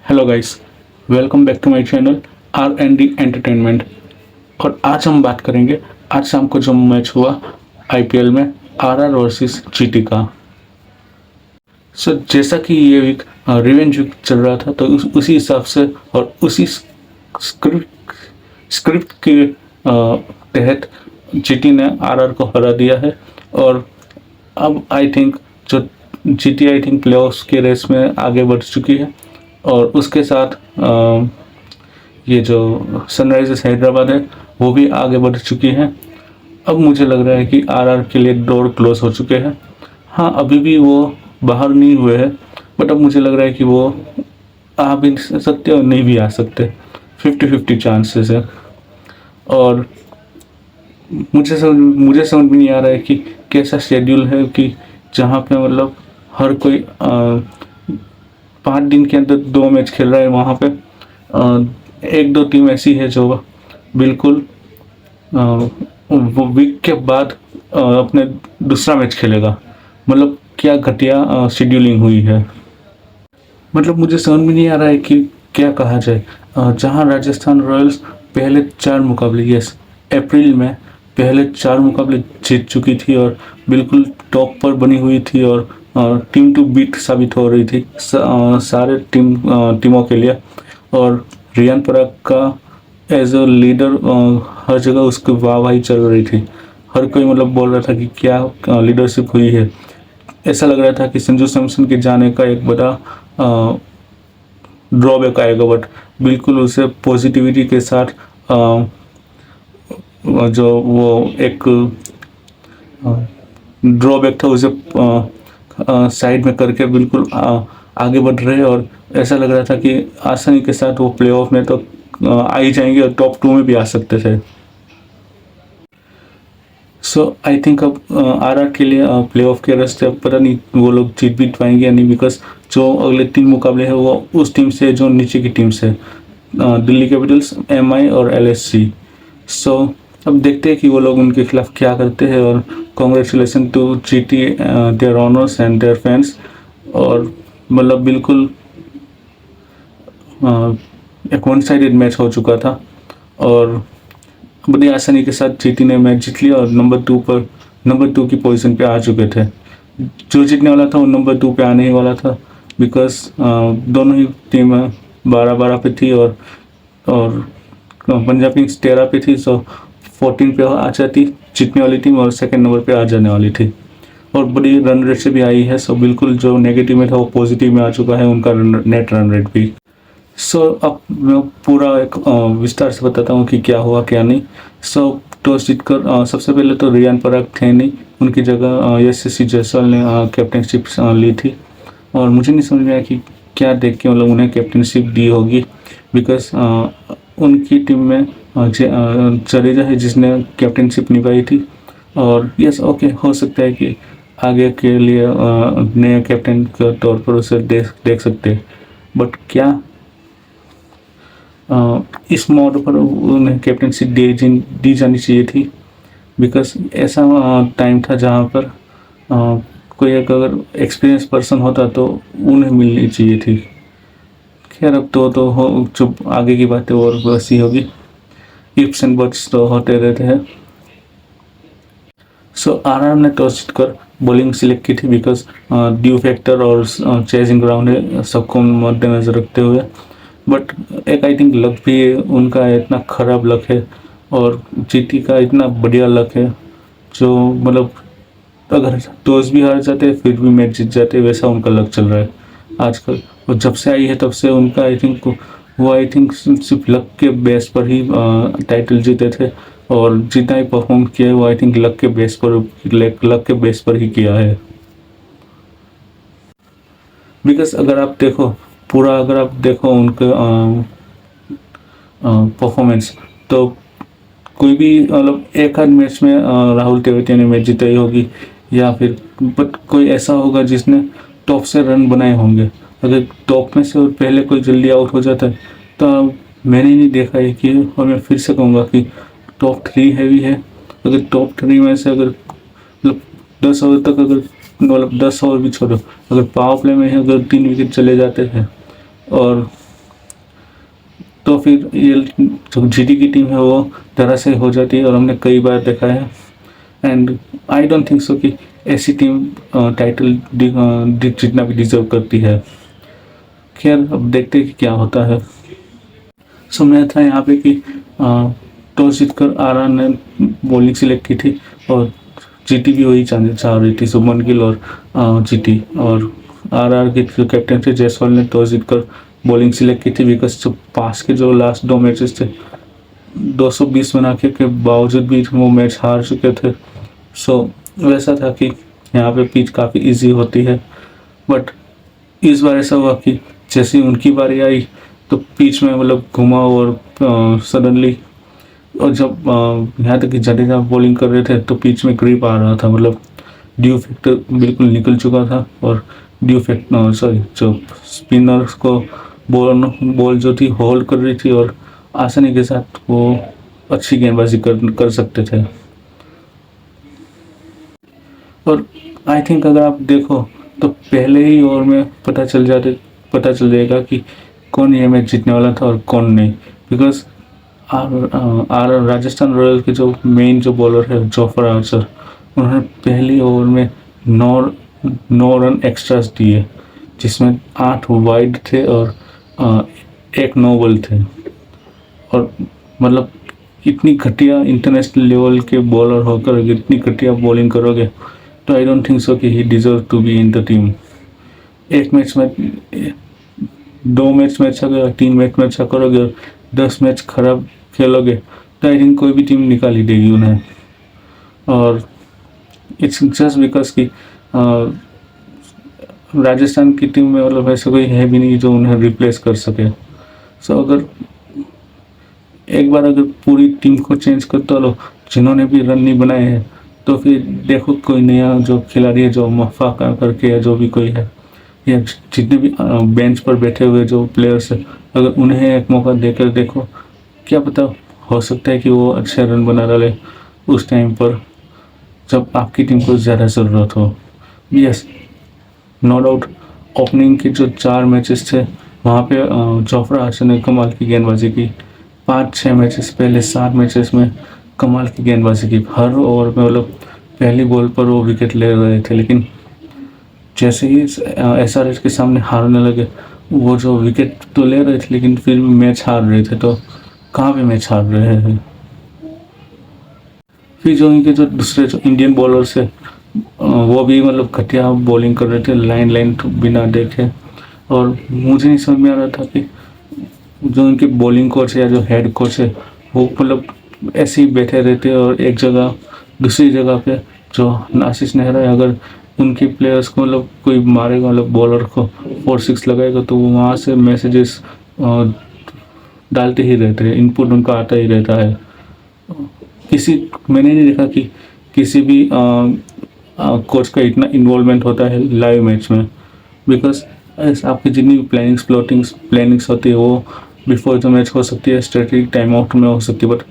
Hello guys, welcome back to my channel R and D entertainment. और आज हम बात करेंगे आज शाम को जो मैच हुआ आईपीएल में आरआर वर्सेस जीटी का। जैसा कि ये वीक रिवेंज वीक चल रहा था तो उसी हिसाब से और उसी स्क्रिप्ट के तहत जीटी ने आरआर को हरा दिया है। और अब आई थिंक जो जीटी प्लेऑफ्स के रेस में आगे बढ़ चुकी है और उसके साथ ये जो सनराइजर्स हैदराबाद है वो भी आगे बढ़ चुकी है। अब मुझे लग रहा है कि आरआर के लिए डोर क्लोज हो चुके हैं। हाँ, अभी भी वो बाहर नहीं हुए हैं, बट अब मुझे लग रहा है कि वो आ भी सकते और नहीं भी आ सकते। 50-50 चांसेस है। और मुझे समझ में नहीं आ रहा है कि कैसा शेड्यूल है कि जहाँ पे मतलब हर कोई 5 दिन के अंदर 2 मैच खेल रहा है। वहाँ पे एक दो टीम ऐसी है जो बिल्कुल वो वीक के बाद अपने दूसरा मैच खेलेगा। मतलब क्या घटिया शेड्यूलिंग हुई है। मतलब मुझे समझ में नहीं आ रहा है कि क्या कहा जाए। जहाँ राजस्थान रॉयल्स पहले 4 मुकाबले, यस, अप्रैल में पहले 4 मुकाबले जीत चुकी थी और बिल्कुल टॉप पर बनी हुई थी और टीम टू बीट साबित हो रही थी सारे टीमों के लिए। और रियान पराग का एज अ लीडर हर जगह उसकी वाहवाही चल रही थी। हर कोई मतलब बोल रहा था कि क्या लीडरशिप हुई है। ऐसा लग रहा था कि संजू सैमसन के जाने का एक बड़ा ड्रॉबैक आएगा, बट बिल्कुल उसे पॉजिटिविटी के साथ जो वो एक ड्रॉबैक था उसे साइड में करके बिल्कुल आगे बढ़ रहे हैं। और ऐसा लग रहा था कि आसानी के साथ वो प्लेऑफ में तो आ ही जाएंगे और टॉप 2 में भी आ सकते थे। आई थिंक अब आरआर के लिए प्लेऑफ के रास्ते अब पता नहीं वो लोग जीत भी पाएंगे या नहीं, बिकॉज जो अगले 3 मुकाबले हैं वो उस टीम से जो नीचे की टीम से दिल्ली कैपिटल्स, एमआई और एलएससी। अब देखते हैं कि वो लोग उनके खिलाफ क्या करते हैं। और congratulation to GT, their honours and their fans. और मतलब बिल्कुल एक वन साइडेड मैच हो चुका था और बड़ी आसानी के साथ जीटी ने मैच जीत लिया और नंबर 2 की पोजीशन पे आ चुके थे। जो जीतने वाला था वो नंबर 2 पे आने ही वाला था, बिकॉज दोनों ही टीम 12-12 पे थी और पंजाब किंग्स 13 पे थी। 14 पे आ जाती जीतने वाली टीम और सेकंड नंबर पे आ जाने वाली थी और बड़ी रन रेट से भी आई है। बिल्कुल जो नेगेटिव में था वो पॉजिटिव में आ चुका है उनका नेट रन रेट भी। अब मैं पूरा एक विस्तार से बताता हूँ कि क्या हुआ क्या नहीं। टॉस जीतकर सबसे पहले तो रियान पराग थे नहीं, उनकी जगह यशस्वी जायसवाल ने कैप्टनशिप ली थी। और मुझे नहीं समझ में आया कि क्या देख के मतलब उन्हें कैप्टनशिप दी होगी, बिकॉज उनकी टीम में जडेजा है जिसने कैप्टनशिप निभाई थी। और यस, ओके, हो सकता है कि आगे के लिए नए कैप्टन के तौर पर उसे देख सकते हैं, बट क्या इस मोड पर उन्हें कैप्टनशिप दी जानी चाहिए थी, बिकॉज ऐसा टाइम था जहाँ पर कोई एक अगर एक्सपीरियंस पर्सन होता तो उन्हें मिलनी चाहिए थी। खैर, अब तो हो जो आगे की बातें और वैसी होगी। इफ्स एंड बट्स तो होते रहते हैं। आरआर ने टॉस जीतकर बॉलिंग सिलेक्ट की थी, बिकॉज ड्यू फैक्टर और चेजिंग ग्राउंड है सबको मद्देनजर रखते हुए। बट एक आई थिंक लक भी है, उनका इतना ख़राब लक है और जीटी का इतना बढ़िया लक है जो मतलब अगर टॉस भी हार जाते फिर भी मैच जीत जाते, वैसा उनका लक चल रहा है आजकल। और जब से आई है तब से उनका आई थिंक सिर्फ लक के बेस पर ही टाइटल जीते थे और जितना ही परफॉर्म किया है वो आई थिंक लक के बेस पर ही किया है। बिकॉज अगर आप देखो उनके परफॉर्मेंस, तो कोई भी मतलब एक आध मैच में राहुल तेवतिया ने मैच जिताई होगी या फिर बट कोई ऐसा होगा जिसने टॉप से रन बनाए होंगे। अगर टॉप में से और पहले कोई जल्दी आउट हो जाता है तो मैंने नहीं देखा है कि, और मैं फिर से कहूँगा कि टॉप 3 हैवी है। अगर टॉप 3 में से अगर मतलब 10 ओवर तक, अगर मतलब 10 ओवर भी छोड़ो, अगर पावर प्ले में है अगर 3 विकेट चले जाते हैं और फिर ये जो जीटी की टीम है वो तरह से हो जाती है और हमने कई बार देखा है। And I don't think so कि ऐसी टीम टाइटल जीतना भी डिजर्व करती है। खैर अब देखते हैं कि क्या होता है। सो मैं था यहाँ पे कि टॉस जीतकर आर ने बॉलिंग सिलेक्ट की थी और जीटी भी वही चाह रही थी, शुभमन गिल और जीटी। और आर के जो कैप्टन थे जायसवाल ने टॉस जीतकर बॉलिंग सिलेक्ट की थी, बिकॉज जो पास के जो लास्ट 2 मैचेस थे 220 बना के बावजूद भी वो मैच हार चुके थे। सो वैसा था कि यहाँ पे पिच काफ़ी इजी होती है, बट इस बार ऐसा हुआ कि जैसे ही उनकी बारी आई तो पिच में मतलब घुमा और सडनली, और जब यहाँ तक कि जडेजा बॉलिंग कर रहे थे तो पिच में ग्रिप आ रहा था, मतलब ड्यू फैक्टर बिल्कुल निकल चुका था। और ड्यू फैक्टर सॉरी जो स्पिनर्स को बॉल जो थी होल्ड कर रही थी और आसानी के साथ वो अच्छी गेंदबाजी कर सकते थे। और आई थिंक अगर आप देखो तो पहले ही ओवर में पता चल जाएगा कि कौन ये मैच जीतने वाला था और कौन नहीं। बिकॉज आर राजस्थान रॉयल्स के जो मेन जो बॉलर है जोफ्रा आर्चर, उन्होंने पहली ओवर में 9 रन एक्स्ट्रास दिए, जिसमें 8 वाइड थे और 1 नो बॉल थे। और मतलब इतनी घटिया इंटरनेशनल लेवल के बॉलर होकर अगर इतनी घटिया बॉलिंग करोगे तो आई डोंट थिंक सो कि he deserve to be in the team. एक मैच में 2 मैच में अच्छा करोगे, 3 मैच में अच्छा करोगे और 10 मैच खराब खेलोगे तो आई थिंक कोई भी टीम निकाल ही देगी उन्हें। और इट्स जस्ट बिकॉज कि राजस्थान की टीम में मतलब ऐसा कोई है भी नहीं जो उन्हें रिप्लेस कर सके। सो अगर एक बार अगर पूरी टीम को चेंज करते लो जिन्होंने भी रन नहीं बनाए हैं, तो फिर देखो कोई नया जो खिलाड़ी है जो मफा करके या जो भी कोई है या जितने भी बेंच पर बैठे हुए जो प्लेयर्स हैं, अगर उन्हें एक मौका देकर देखो, क्या पता हो सकता है कि वो अच्छे रन बना डाले उस टाइम पर जब आपकी टीम को ज़्यादा ज़रूरत हो। यस, नो डाउट ओपनिंग के जो 4 मैचेस थे वहाँ पे जोफ्रा आर्चर ने कमाल की गेंदबाजी की। 5-6 मैचेस पहले 7 मैचेस में कमाल की गेंदबाजी की, हर ओवर में मतलब पहली बॉल पर वो विकेट ले रहे थे। लेकिन जैसे ही SRH के सामने हारने लगे, वो जो विकेट तो ले रहे थे लेकिन फिर भी मैच हार रहे थे। तो कहाँ पे मैच हार रहे हैं। फिर जो इनके जो दूसरे जो इंडियन बॉलर्स है वो भी मतलब घटिया बॉलिंग कर रहे थे, लाइन बिना देखे। और मुझे नहीं समझ में आ रहा था कि जो इनके बॉलिंग कोच है या जो हेड कोच है वो मतलब ऐसे ही बैठे रहते और एक जगह दूसरी जगह पे जो आशीष नेहरा है, अगर उनके प्लेयर्स को मतलब कोई मारेगा, मतलब बॉलर को 4-6 लगाएगा तो वो वहाँ से मैसेजेस डालते ही रहते हैं, इनपुट उनका आता ही रहता है। मैंने नहीं देखा कि किसी भी कोच का इतना इन्वॉल्वमेंट होता है लाइव मैच में। बिकॉज आपकी जितनी भी प्लानिंग्स होती है वो बिफोर द मैच हो सकती है, स्ट्रेटेजिक टाइम आउट में हो सकती है, बट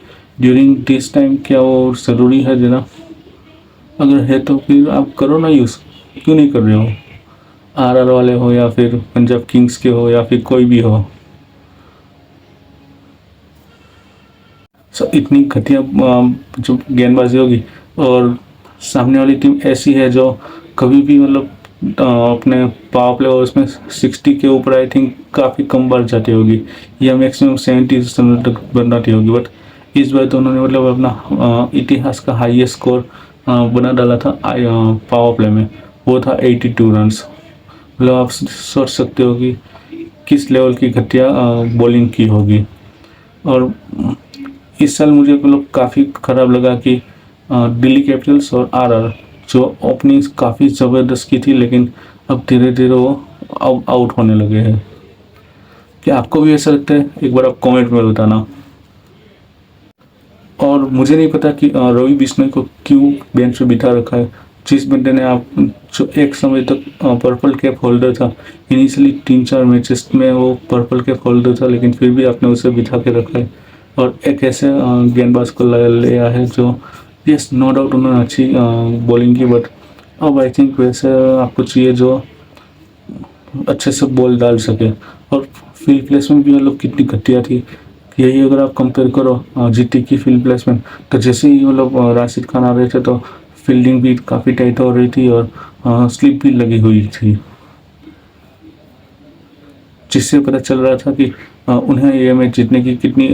ड्यूरिंग दिस टाइम क्या वो ज़रूरी है देना? अगर है तो फिर आप करो ना यूज़, क्यों नहीं कर रहे हो? RR वाले हो या फिर पंजाब किंग्स के हो या फिर कोई भी हो। सो इतनी घटिया जो गेंदबाजी होगी और सामने वाली टीम ऐसी है जो कभी भी मतलब अपने पावर प्ले ओवर्स में 60 के ऊपर आई थिंक काफ़ी कम बार जाती होगी या मैक्सिमम 70 तक बनाती होगी। बट इस बार तो उन्होंने मतलब अपना इतिहास का हाईएस्ट स्कोर बना डाला था पावर प्ले में, वो था 82 रन्स। मतलब आप सोच सकते हो कि किस लेवल की घटिया बॉलिंग की होगी। और इस साल मुझे मतलब काफ़ी ख़राब लगा कि दिल्ली कैपिटल्स और RR जो ओपनिंग काफ़ी ज़बरदस्त की थी लेकिन अब धीरे धीरे वो आउट होने लगे हैं। क्या आपको भी ऐसा लगता है? एक बार आप कमेंट में बताना। और मुझे नहीं पता कि रवि बिश्नोई को क्यों बेंच पे बिठा रखा है। जिस बंदे ने आप जो एक समय तक पर्पल कैप होल्डर था, इनिशियली 3-4 मैचेस में वो पर्पल कैप होल्डर था, लेकिन फिर भी आपने उसे बिठा के रखा है और एक ऐसे गेंदबाज को ले आया है जो यस नो डाउट उन्होंने अच्छी बॉलिंग की, बट अब आई थिंक वैसे आपको चाहिए जो अच्छे से बॉल डाल सके। और फील्ड प्लेसमेंट भी मतलब कितनी घटिया थी, यही अगर आप कंपेयर करो जीटी की फील्ड प्लेसमेंट, तो जैसे ही मतलब राशिद खान आ रहे थे तो फील्डिंग भी काफ़ी टाइट हो रही थी और स्लिप भी लगी हुई थी, जिससे पता चल रहा था कि उन्हें ये मैच जीतने की कितनी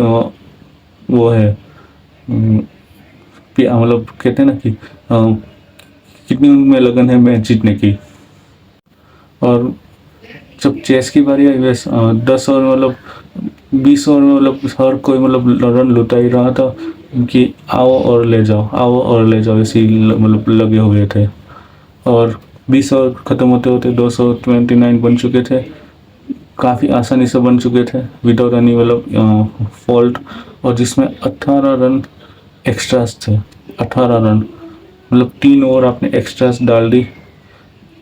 वो है, मतलब कहते हैं ना कि कितनी उनमें लगन है मैच जीतने की। और जब चेस की बारी आई, बस 10 ओवर मतलब 20 ओवर में मतलब हर कोई मतलब रन लुटा ही रहा था कि आओ और ले जाओ, आओ और ले जाओ, ऐसे ही मतलब लगे हुए थे। और 20 ओवर ख़त्म होते होते 229 बन चुके थे, काफ़ी आसानी से बन चुके थे विदाउट एनी मतलब फॉल्ट, और जिसमें 18 रन एक्स्ट्रास थे। 18 रन मतलब 3 ओवर आपने एक्स्ट्रास डाल दी,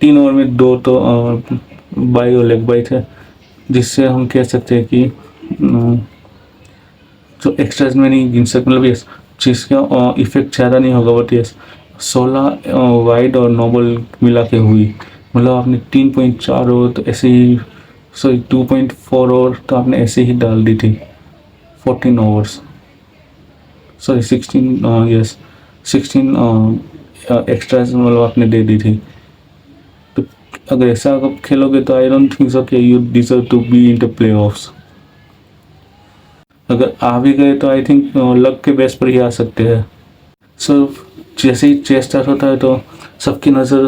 3 ओवर में 2 तो बाई और लेग बाई थे, जिससे हम कह सकते हैं कि जो एक्स्ट्रास में नहीं गिन सकते, मतलब यस जिसका इफेक्ट ज़्यादा नहीं होगा, बट यस 16 वाइड और नो बॉल मिला के हुई, मतलब आपने 3.4 ओवर तो ऐसे ही, सॉरी 2.4 ओवर तो आपने ऐसे ही डाल दी थी। 14 ओवर्स, सॉरी 16, यस 16 एक्स्ट्रास मतलब आपने दे दी थी। तो अगर ऐसा आप खेलोगे तो आई डोंट थिंक सो कि you deserve to be in the playoffs. अगर आ भी गए तो आई थिंक लक के बेस पर ही आ सकते हैं। सो जैसे ही चेस स्टार्ट होता है तो सबकी नज़र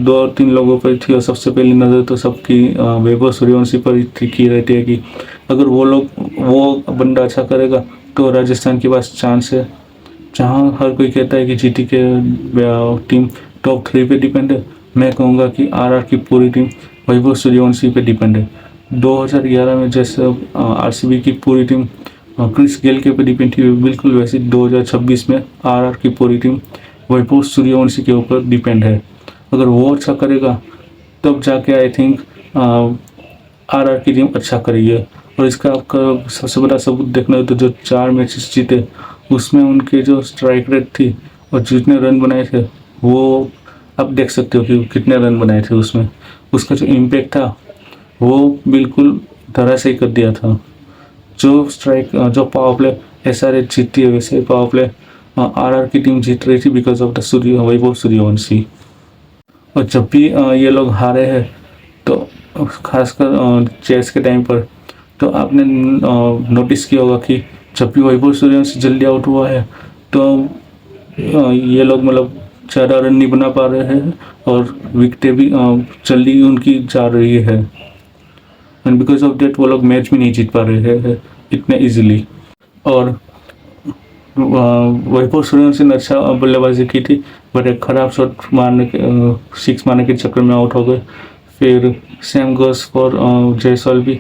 2 और 3 लोगों पर थी, और सबसे पहली नज़र तो सबकी वैभव सूर्यवंशी पर की रहती है कि अगर वो बंदा अच्छा करेगा तो राजस्थान के पास चांस है। जहाँ हर कोई कहता है कि जीटी के टीम टॉप 3 पे डिपेंड है, मैं कहूँगा कि आरआर की पूरी टीम वैभव सूर्यवंशी पे डिपेंड है। 2011 में जैसे आरसीबी की पूरी टीम क्रिस गेल के ऊपर डिपेंड थी, बिल्कुल वैसे 2026 में आरआर की पूरी टीम वैभव सूर्यवंशी के ऊपर डिपेंड है। अगर वो अच्छा करेगा तब जाके आई थिंक आरआर की टीम अच्छा करेगी। और इसका आपका सबसे बड़ा सबूत देखना है तो जो 4 मैचेस जीते उसमें उनके जो स्ट्राइक रेट थी और जितने रन बनाए थे, वो आप देख सकते हो कि कितने रन बनाए थे उसमें, उसका जो इम्पैक्ट था वो बिल्कुल धराशायी कर दिया था। जो पावर प्ले एसआरएच जीतती है, वैसे पावर प्ले आरआर की टीम जीत रही थी because of the Vaibhav Suryavanshi. और जब भी ये लोग हारे हैं तो खासकर चेस के टाइम पर, तो आपने नोटिस किया होगा कि जब भी वैभव सूर्यवंशी जल्दी आउट हुआ है तो ये लोग मतलब ज़्यादा रन नहीं बना पा रहे हैं और विकेटें भी जल्दी उनकी जा रही है, एंड बिकॉज ऑफ डेट वो लोग मैच भी नहीं जीत पा रहे हैं इतने इजीली। और वैभव सूर्यवंशी ने अच्छा बल्लेबाजी की थी, बट एक ख़राब शॉट मारने के 6 मारने के चक्कर में आउट हो गए। फिर सेम गोस फॉर जायसवाल भी,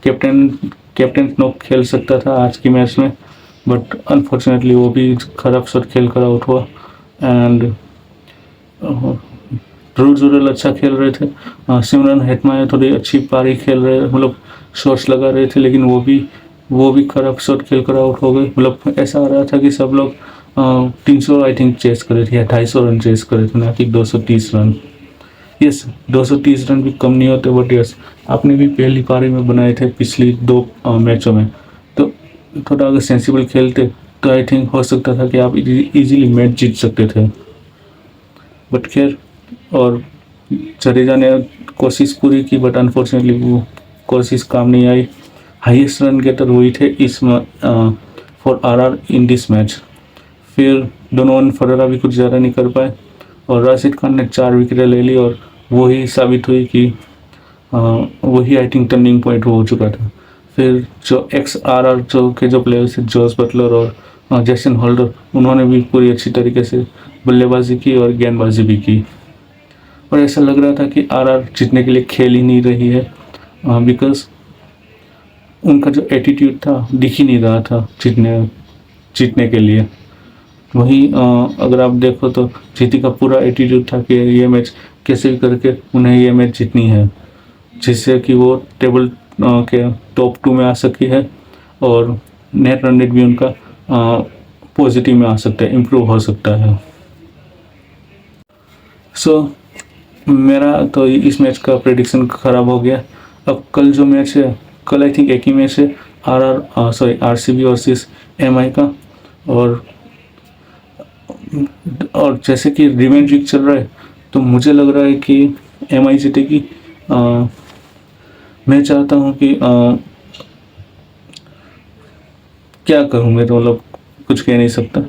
कैप्टन नॉक खेल सकता था आज की मैच में, बट अनफॉर्चुनेटली वो भी ख़राब शॉट खेल कर आउट हुआ। एंड ध्रुव जुरेल अच्छा खेल रहे थे, सिमरन हेटमायर थोड़ी अच्छी पारी खेल रहे, मतलब शॉट्स लगा रहे थे, लेकिन वो भी खराब शॉट खेल कर आउट हो गए। मतलब ऐसा आ रहा था कि सब लोग 300 आई थिंक चेस करे थे या 250 रन चेस करे थे, ना कि 230 रन। यस 230 रन भी कम नहीं होते, बट यस आपने भी पहली पारी में बनाए थे पिछली 2 मैचों में, तो थोड़ा अगर सेंसिबल खेलते तो आई थिंक हो सकता था कि आप इजीली मैच जीत सकते थे। बट खैर, और जडेजा ने कोशिश पूरी की, बट अनफॉर्चुनेटली वो कोशिश काम नहीं आई। हाईएस्ट रन गेटर हुई थे इस for RR in this match. फिर डोनोवन फरेरा भी कुछ ज़्यादा नहीं कर पाए और राशिद खान ने 4 विकेटें ले ली, और वही साबित हुई कि वही आई थिंक टर्निंग पॉइंट हो चुका था। फिर जो XRR जो प्लेयर्स थे, जोस बटलर और जैसन होल्डर, उन्होंने भी पूरी अच्छी तरीके से बल्लेबाजी की और गेंदबाजी भी की, और ऐसा लग रहा था कि आरआर जीतने के लिए खेल ही नहीं रही है, बिकॉज उनका जो एटीट्यूड था दिख ही नहीं रहा था जीतने के लिए। वहीं अगर आप देखो तो जीटी का पूरा एटीट्यूड था कि ये मैच कैसे भी करके उन्हें ये मैच जीतनी है, जिससे कि वो टेबल के टॉप 2 में आ सकी है, और नेट रन रेट भी उनका पॉजिटिव में आ सकता है, इम्प्रूव हो सकता है। मेरा तो इस मैच का प्रेडिक्शन ख़राब हो गया। अब कल जो मैच है कल आई थिंक एक ही मैच है आरसीबी वर्सेस एमआई का, और जैसे कि रिवेंज वीक चल रहा है तो मुझे लग रहा है कि एमआई जीतेगी। मैं चाहता हूँ कि क्या करूँ, मैं तो मतलब कुछ कह नहीं सकता,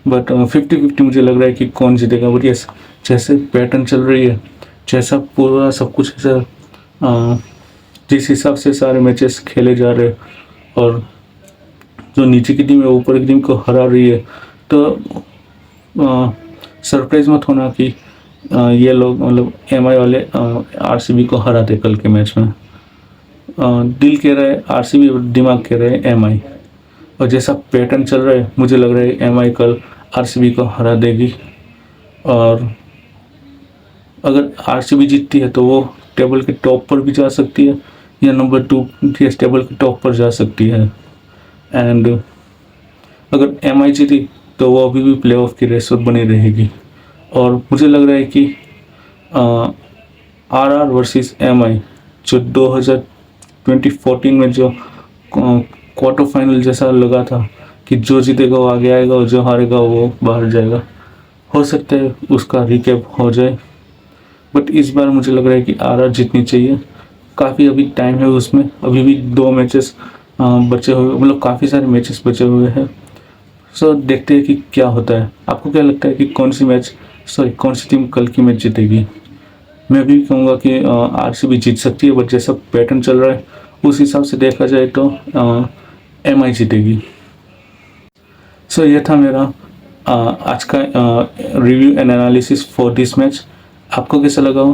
बट 50-50 मुझे लग रहा है कि कौन जीतेगा। बट यस, जैसे पैटर्न चल रही है, जैसा पूरा सब कुछ ऐसा जिस हिसाब से सारे मैचेस खेले जा रहे हैं और जो नीचे की टीम है ऊपर की टीम को हरा रही है, तो सरप्राइज मत होना कि ये लोग मतलब एमआई वाले आरसीबी को हराते कल के मैच में। दिल कह रहा है आरसीबी, दिमाग कह रहा है एमआई, और जैसा पैटर्न चल रहा है मुझे लग रहा है एमआई कल आरसीबी को हरा देगी। और अगर आरसीबी जीतती है तो वो टेबल के टॉप पर भी जा सकती है या नंबर 2 के टेबल के टॉप पर जा सकती है। एंड अगर एमआई जीती तो वो अभी भी प्लेऑफ की रेस में बनी रहेगी। और मुझे लग रहा है कि आरआर वर्सेस एमआई जो 2014 में जो क्वार्टर फाइनल जैसा लगा था कि जो जीतेगा वो आगे आएगा और जो हारेगा वो बाहर जाएगा, हो सकता है उसका रिकैप हो जाए। बट इस बार मुझे लग रहा है कि आरआर जीतनी चाहिए। काफ़ी अभी टाइम है उसमें, अभी भी 2 मैचेस बचे हुए, मतलब काफ़ी सारे मैचेस बचे हुए हैं। सो देखते हैं कि क्या होता है। आपको क्या लगता है कि कौन सी टीम कल की मैच जीतेगी? मैं भी कहूँगा कि आरसीबी जीत सकती है, बट जैसा पैटर्न चल रहा है उस हिसाब से देखा जाए तो एमआई जीतेगी। सो ये था मेरा आज का review and analysis for this match. आपको कैसा लगा?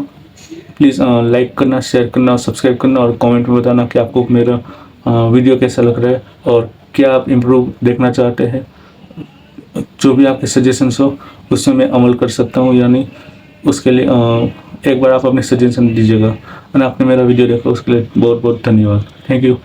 प्लीज़ लाइक करना, शेयर करना और सब्सक्राइब करना, और कमेंट में बताना कि आपको मेरा वीडियो कैसा लग रहा है और क्या आप इम्प्रूव देखना चाहते हैं। जो भी आपके सजेशंस हो उसमें मैं अमल कर सकता हूँ या नहीं, उसके लिए एक बार आप अपने सजेशन दीजिएगा। और आपने मेरा वीडियो देखा उसके लिए बहुत बहुत धन्यवाद। Thank you.